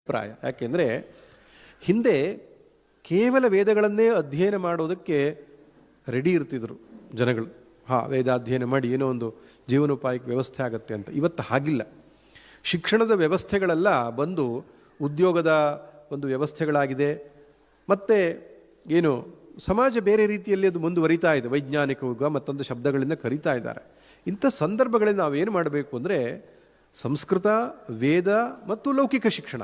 ಅಭಿಪ್ರಾಯ. ಯಾಕೆಂದರೆ ಹಿಂದೆ ಕೇವಲ ವೇದಗಳನ್ನೇ ಅಧ್ಯಯನ ಮಾಡೋದಕ್ಕೆ ರೆಡಿ ಇರ್ತಿದ್ರು ಜನಗಳು. ವೇದಾಧ್ಯಯನ ಮಾಡಿ ಏನೋ ಒಂದು ಜೀವನೋಪಾಯಕ್ಕೆ ವ್ಯವಸ್ಥೆ ಆಗುತ್ತೆ ಅಂತ. ಇವತ್ತು ಹಾಗಿಲ್ಲ. ಶಿಕ್ಷಣದ ವ್ಯವಸ್ಥೆಗಳೆಲ್ಲ ಬಂದು ಉದ್ಯೋಗದ ಒಂದು ವ್ಯವಸ್ಥೆಗಳಾಗಿದೆ. ಮತ್ತು ಏನು ಸಮಾಜ ಬೇರೆ ರೀತಿಯಲ್ಲಿ ಅದು ಮುಂದುವರಿತಾ ಇದೆ. ವೈಜ್ಞಾನಿಕ ಯುಗ ಮತ್ತೊಂದು ಶಬ್ದಗಳಿಂದ ಕರೀತಾ ಇದ್ದಾರೆ. ಇಂಥ ಸಂದರ್ಭಗಳಲ್ಲಿ ನಾವೇನು ಮಾಡಬೇಕು ಅಂದರೆ ಸಂಸ್ಕೃತ, ವೇದ ಮತ್ತು ಲೌಕಿಕ ಶಿಕ್ಷಣ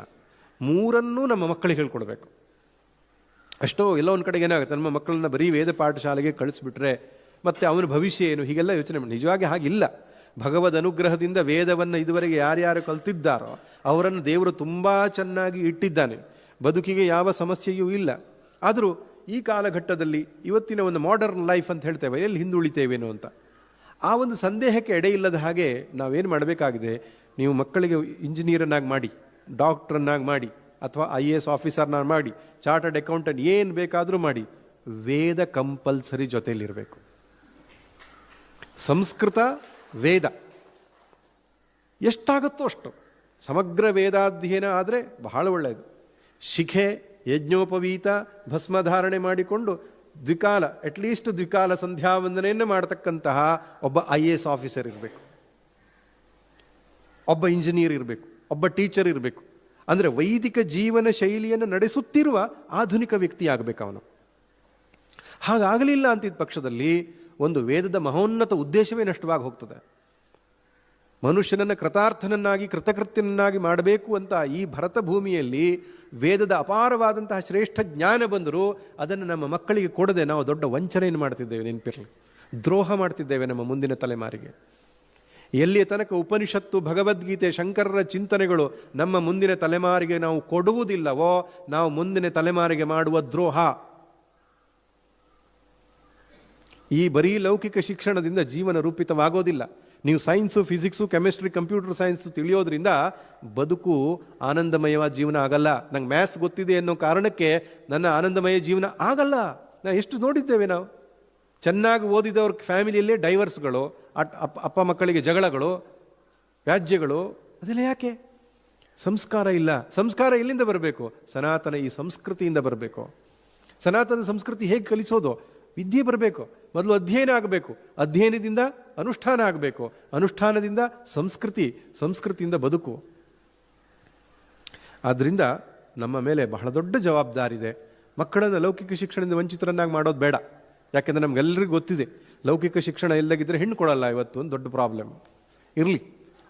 ಮೂರನ್ನೂ ನಮ್ಮ ಮಕ್ಕಳಿಗೆ ಹೇಳ್ಕೊಡ್ಬೇಕು. ಅಷ್ಟೋ ಎಲ್ಲೋ ಒಂದು ಕಡೆಗೆ ಏನಾಗುತ್ತೆ, ನಮ್ಮ ಮಕ್ಕಳನ್ನ ಬರೀ ವೇದ ಪಾಠಶಾಲೆಗೆ ಕಳಿಸ್ಬಿಟ್ರೆ ಮತ್ತು ಅವನ ಭವಿಷ್ಯ ಏನು ಹೀಗೆಲ್ಲ ಯೋಚನೆ ಮಾಡಿ. ನಿಜವಾಗಿ ಹಾಗಿಲ್ಲ. ಭಗವದ್ ಅನುಗ್ರಹದಿಂದ ವೇದವನ್ನು ಇದುವರೆಗೆ ಯಾರ್ಯಾರು ಕಲ್ತಿದ್ದಾರೋ ಅವರನ್ನು ದೇವರು ತುಂಬ ಚೆನ್ನಾಗಿ ಇಟ್ಟಿದ್ದಾನೆ. ಬದುಕಿಗೆ ಯಾವ ಸಮಸ್ಯೆಯೂ ಇಲ್ಲ. ಆದರೂ ಈ ಕಾಲಘಟ್ಟದಲ್ಲಿ ಇವತ್ತಿನ ಒಂದು ಮಾಡರ್ನ್ ಲೈಫ್ ಅಂತ ಹೇಳ್ತೇವೆ, ಎಲ್ಲಿ ಹಿಂದುಳಿತೇವೇನೋ ಅಂತ ಆ ಒಂದು ಸಂದೇಹಕ್ಕೆ ಎಡೆ ಇಲ್ಲದ ಹಾಗೆ ನಾವೇನು ಮಾಡಬೇಕಾಗಿದೆ, ನೀವು ಮಕ್ಕಳಿಗೆ ಇಂಜಿನಿಯರನ್ನಾಗಿ ಮಾಡಿ, ಡಾಕ್ಟ್ರನ್ನಾಗಿ ಮಾಡಿ, ಅಥವಾ IAS ಆಫೀಸರ್ನಾಗಿ ಮಾಡಿ, ಚಾರ್ಟರ್ಡ್ ಅಕೌಂಟೆಂಟ್ ಏನು ಬೇಕಾದರೂ ಮಾಡಿ, ವೇದ ಕಂಪಲ್ಸರಿ ಜೊತೆಯಲ್ಲಿರಬೇಕು. ಸಂಸ್ಕೃತ ವೇದ ಎಷ್ಟಾಗುತ್ತೋ ಅಷ್ಟು ಸಮಗ್ರ ವೇದಾಧ್ಯಯನ ಆದರೆ ಬಹಳ ಒಳ್ಳೆಯದು. ಶಿಖೆ, ಯಜ್ಞೋಪವೀತ, ಭಸ್ಮಧಾರಣೆ ಮಾಡಿಕೊಂಡು ಅಟ್ಲೀಸ್ಟ್ ದ್ವಿಕಾಲ ಸಂಧ್ಯಾವಂದನೆಯನ್ನು ಮಾಡತಕ್ಕಂತಹ ಒಬ್ಬ IAS ಆಫೀಸರ್ ಇರಬೇಕು, ಒಬ್ಬ ಇಂಜಿನಿಯರ್ ಇರಬೇಕು, ಒಬ್ಬ ಟೀಚರ್ ಇರಬೇಕು. ಅಂದರೆ ವೈದಿಕ ಜೀವನ ಶೈಲಿಯನ್ನು ನಡೆಸುತ್ತಿರುವ ಆಧುನಿಕ ವ್ಯಕ್ತಿ ಆಗಬೇಕು ಅವನು. ಹಾಗಾಗಲಿಲ್ಲ ಅಂತಿದ್ದ ಪಕ್ಷದಲ್ಲಿ ಒಂದು ವೇದದ ಮಹೋನ್ನತ ಉದ್ದೇಶವೇ ನಷ್ಟವಾಗಿ ಹೋಗ್ತದೆ. ಮನುಷ್ಯನನ್ನು ಕೃತಾರ್ಥನನ್ನಾಗಿ ಕೃತಕೃತ್ಯನನ್ನಾಗಿ ಮಾಡಬೇಕು ಅಂತ ಈ ಭರತ ಭೂಮಿಯಲ್ಲಿ ವೇದದ ಅಪಾರವಾದಂತಹ ಶ್ರೇಷ್ಠ ಜ್ಞಾನ ಬಂದರೂ ಅದನ್ನು ನಮ್ಮ ಮಕ್ಕಳಿಗೆ ಕೊಡದೆ ನಾವು ದೊಡ್ಡ ವಂಚನೆಯನ್ನು ಮಾಡ್ತಿದ್ದೇವೆ. ನೆನಪಿರಲಿ, ದ್ರೋಹ ಮಾಡ್ತಿದ್ದೇವೆ ನಮ್ಮ ಮುಂದಿನ ತಲೆಮಾರಿಗೆ. ಎಲ್ಲಿಯ ತನಕ ಉಪನಿಷತ್ತು, ಭಗವದ್ಗೀತೆ, ಶಂಕರರ ಚಿಂತನೆಗಳು ನಮ್ಮ ಮುಂದಿನ ತಲೆಮಾರಿಗೆ ನಾವು ಕೊಡುವುದಿಲ್ಲವೋ ನಾವು ಮುಂದಿನ ತಲೆಮಾರಿಗೆ ಮಾಡುವ ದ್ರೋಹ. ಈ ಬರೀ ಲೌಕಿಕ ಶಿಕ್ಷಣದಿಂದ ಜೀವನ ರೂಪಿತವಾಗೋದಿಲ್ಲ. ನೀವು science, physics, chemistry, computer science ತಿಳಿಯೋದ್ರಿಂದ ಬದುಕು ಆನಂದಮಯವಾದ ಜೀವನ ಆಗಲ್ಲ. ನಂಗೆ ಮ್ಯಾಥ್ಸ್ ಗೊತ್ತಿದೆ ಅನ್ನೋ ಕಾರಣಕ್ಕೆ ನನ್ನ ಆನಂದಮಯ ಜೀವನ ಆಗಲ್ಲ. ಎಷ್ಟು ನೋಡಿದ್ದೇವೆ ನಾವು. ಚೆನ್ನಾಗಿ ಓದಿದವ್ರ ಫ್ಯಾಮಿಲಿಯಲ್ಲೇ ಡೈವರ್ಸ್ಗಳು, ಅಪ್ಪ ಮಕ್ಕಳಿಗೆ ಜಗಳಗಳು, ವ್ಯಾಜ್ಯಗಳು. ಅದೆಲ್ಲ ಯಾಕೆ? ಸಂಸ್ಕಾರ ಇಲ್ಲ. ಸಂಸ್ಕಾರ ಎಲ್ಲಿಂದ ಬರಬೇಕು? ಸನಾತನ ಈ ಸಂಸ್ಕೃತಿಯಿಂದ ಬರಬೇಕು. ಸನಾತನ ಸಂಸ್ಕೃತಿ ಹೇಗೆ ಕಲಿಸೋದು? ವಿದ್ಯೆ ಬರಬೇಕು. ಮೊದಲು ಅಧ್ಯಯನ ಆಗಬೇಕು, ಅಧ್ಯಯನದಿಂದ ಅನುಷ್ಠಾನ ಆಗಬೇಕು, ಅನುಷ್ಠಾನದಿಂದ ಸಂಸ್ಕೃತಿ, ಸಂಸ್ಕೃತಿಯಿಂದ ಬದುಕು. ಆದ್ದರಿಂದ ನಮ್ಮ ಮೇಲೆ ಬಹಳ ದೊಡ್ಡ ಜವಾಬ್ದಾರಿ ಇದೆ. ಮಕ್ಕಳನ್ನು ಲೌಕಿಕ ಶಿಕ್ಷಣದಿಂದ ವಂಚಿತರನ್ನಾಗಿ ಮಾಡೋದು ಬೇಡ. ಯಾಕೆಂದರೆ ನಮಗೆಲ್ಲರಿಗೂ ಗೊತ್ತಿದೆ, ಲೌಕಿಕ ಶಿಕ್ಷಣ ಇಲ್ಲದಾಗಿದ್ದರೆ ಹೆಣ್ಣು ಕೊಡಲ್ಲ. ಇವತ್ತು ಒಂದು ದೊಡ್ಡ ಪ್ರಾಬ್ಲಮ್. ಇರಲಿ,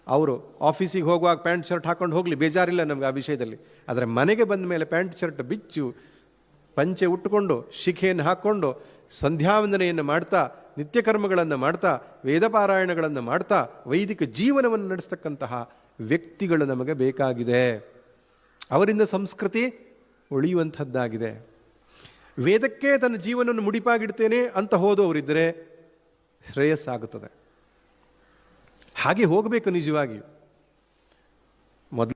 ಅವರು ಆಫೀಸಿಗೆ ಹೋಗುವಾಗ ಪ್ಯಾಂಟ್ ಶರ್ಟ್ ಹಾಕೊಂಡು ಹೋಗಲಿ, ಬೇಜಾರಿಲ್ಲ ನಮ್ಗೆ ಆ ವಿಷಯದಲ್ಲಿ. ಆದರೆ ಮನೆಗೆ ಬಂದ ಮೇಲೆ ಪ್ಯಾಂಟ್ ಶರ್ಟ್ ಬಿಚ್ಚು, ಪಂಚೆ ಉಟ್ಟುಕೊಂಡು, ಶಿಖೆಯನ್ನು ಹಾಕ್ಕೊಂಡು, ಸಂಧ್ಯಾವಂದನೆಯನ್ನು ಮಾಡ್ತಾ, ನಿತ್ಯಕರ್ಮಗಳನ್ನು ಮಾಡ್ತಾ, ವೇದಪಾರಾಯಣಗಳನ್ನು ಮಾಡ್ತಾ ವೈದಿಕ ಜೀವನವನ್ನು ನಡೆಸ್ತಕ್ಕಂತಹ ವ್ಯಕ್ತಿಗಳು ನಮಗೆ ಬೇಕಾಗಿದೆ. ಅವರಿಂದ ಸಂಸ್ಕೃತಿ ಉಳಿಯುವಂಥದ್ದಾಗಿದೆ. ವೇದಕ್ಕೆ ತನ್ನ ಜೀವನವನ್ನು ಮುಡಿಪಾಗಿಡ್ತೇನೆ ಅಂತ ಹೋದವರಿದ್ದರೆ ಶ್ರೇಯಸ್ಸಾಗುತ್ತದೆ. ಹಾಗೆ ಹೋಗಬೇಕು ನಿಜವಾಗಿಯೂ. ಮೊದಲು